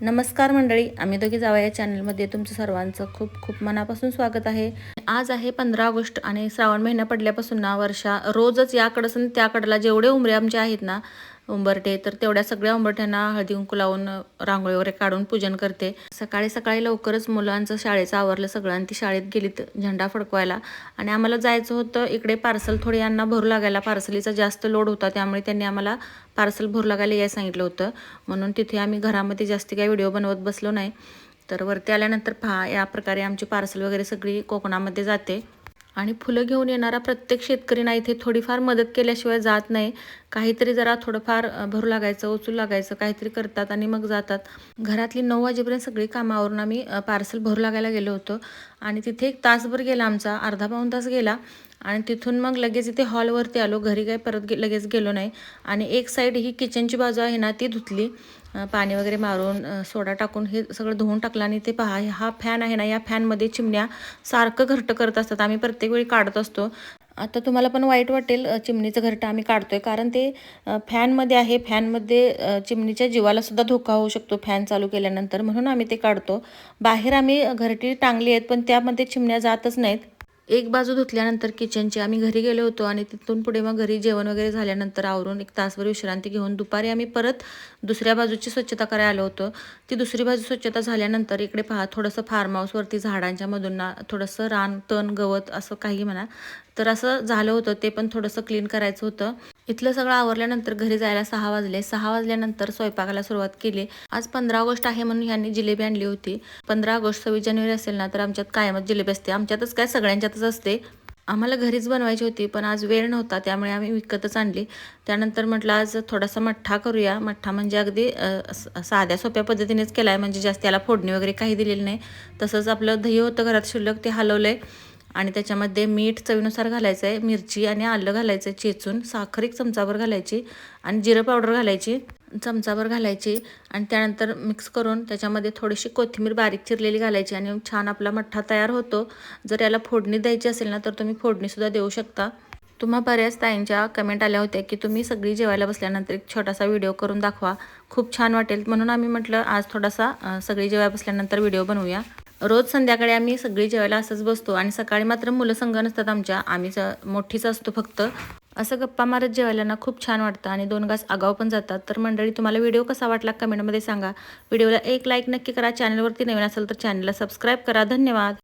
नमस्कार मंडळी, आम्ही दोघी जावा या चॅनलमध्ये तुमचं सर्वांचं खूप खूप मनापासून स्वागत आहे. आज आहे 15 ऑगस्ट आणि श्रावण महिना पडल्यापासून ना वर्षा रोजच याकडं त्याकडला जेवढे उंबरे आमचे आहेत ना उंबरटे, तर तेवढ्या सगळ्या उंबरट्यांना हळदी कुंकू लावून रांगोळी वगैरे काढून पूजन करते. सकाळी सकाळी लवकरच मुलांचं शाळेचं आवरलं सगळं आणि ती शाळेत गेलीत झेंडा फडकवायला. आणि आम्हाला जायचं होतं इकडे पार्सल थोडी यांना भरू लागायला, पार्सलीचा जास्त लोड होता त्यामुळे त्यांनी आम्हाला पार्सल भरू लागायला यायला सांगितलं होतं. म्हणून तिथे आम्ही घरामध्ये जास्त काही व्हिडिओ बनवत बसलो नाही. तर वरती आल्यानंतर पहा या प्रकारे आमची पार्सल वगैरे सगळी कोकणामध्ये जाते. आणि फुलं घेऊन येणारा प्रत्येक शेतकरी ना इथे थोडीफार मदत केल्याशिवाय जात नाही. काहीतरी जरा थोडंफार भरू लागायचं, उचलू लागायचं, काहीतरी करतात आणि मग जातात. घरातली 9 वाजेपर्यंत सगळी कामावरून आम्ही पार्सल भरू लागायला गेलो होतो. आणि तिथे 1 तासभर गेला आमचा, अर्धा पाऊण तास गेला. आणि तिथून मग लगेच इथे हॉलवरती आलो. घरी काही परत लगेच गेलो नाही. आणि एक साईड ही किचनची बाजू आहे ना ती धुतली, पाणी वगैरे मारून सोडा टाकून हे सगळं धुवून टाकलं. आणि ते पहा हा फॅन आहे ना, या फॅनमध्ये चिमण्या सारखं घरटं करत असतात. आम्ही प्रत्येक वेळी काढत असतो. आता तुम्हाला पण वाईट वाटेल, चिमणीचं घरटं आम्ही काढतोय कारण ते फॅनमध्ये आहे. फॅनमध्ये चिमणीच्या जीवाला सुद्धा धोका होऊ शकतो फॅन चालू केल्यानंतर, म्हणून आम्ही ते काढतो. बाहेर आम्ही घरटी टांगली आहेत पण त्यामध्ये चिमण्या जातच नाहीत. एक बाजू धुतल्यानंतर किचनची आम्ही घरी गेलो होतो आणि तिथून पुढे मग घरी जेवण वगैरे झाल्यानंतर आवरून 1 तासभर विश्रांती घेऊन दुपारी आम्ही परत दुसऱ्या बाजूची स्वच्छता करायला आलो होतो. ती दुसरी बाजू स्वच्छता झाल्यानंतर इकडे पहा थोडंसं फार्म हाऊसवरती झाडांच्या मधून ना थोडंसं रान तण गवत असं काही म्हणा, तर असं झालं होतं. ते पण थोडंसं क्लीन करायचं होतं. इथलं सगळं आवरल्यानंतर घरी जायला 6 वाजले. 6 वाजल्यानंतर स्वयंपाकाला सुरुवात केली. आज 15 ऑगस्ट आहे म्हणून ह्यांनी जिलेबी आणली होती. 15 ऑगस्ट 26 जानेवारी असेल ना तर आमच्यात कायमच जिलेबी असते. आमच्यातच काय सगळ्यांच्यातच असते. आम्हाला घरीच बनवायची होती पण आज वेळ नव्हता त्यामुळे आम्ही विकतच आणली. त्यानंतर म्हटलं आज थोडासा मठ्ठा करूया. मठ्ठा म्हणजे अगदी साध्या सोप्या पद्धतीनेच केला आहे, म्हणजे जास्त याला फोडणी वगैरे काही दिलेली नाही. तसंच आपलं दही होतं घरात शिल्लक, ते हलवलं आहे. आणि त्याच्यामध्ये मीठ चवीनुसार घालायचं आहे, मिरची आणि आलं घालायचं आहे चेचून, साखर 1 चमचाभर घालायची आणि जिरं पावडर घालायची चमचाभर घालायची. आणि त्यानंतर मिक्स करून त्याच्यामध्ये थोडीशी कोथिंबीर बारीक चिरलेली घालायची आणि छान आपला मठ्ठा तयार होतो. जर याला फोडणी द्यायची असेल ना तर तुम्ही फोडणीसुद्धा देऊ शकता. तुम्हा बऱ्याच ताईंच्या कमेंट आल्या होत्या की तुम्ही सगळी जेवायला बसल्यानंतर एक छोटासा व्हिडिओ करून दाखवा, खूप छान वाटेल. म्हणून आम्ही म्हटलं आज थोडासा सगळी जेवायला बसल्यानंतर व्हिडिओ बनवूया. रोज संध्याकाळी आम्ही सगळी जेवायला असंच बसतो आणि सकाळी मात्र मुलं संग नसतात आमच्या, आम्हीच मोठीच असतो फक्त. असं गप्पा मारत जेवायला ना खूप छान वाटतं आणि 2 घास आगाव पण जातात. तर मंडळी तुम्हाला व्हिडिओ कसा वाटला कमेंटमध्ये सांगा. व्हिडिओला एक लाईक नक्की करा. चॅनलवरती नवीन असेल तर चॅनलला सबस्क्राईब करा. धन्यवाद.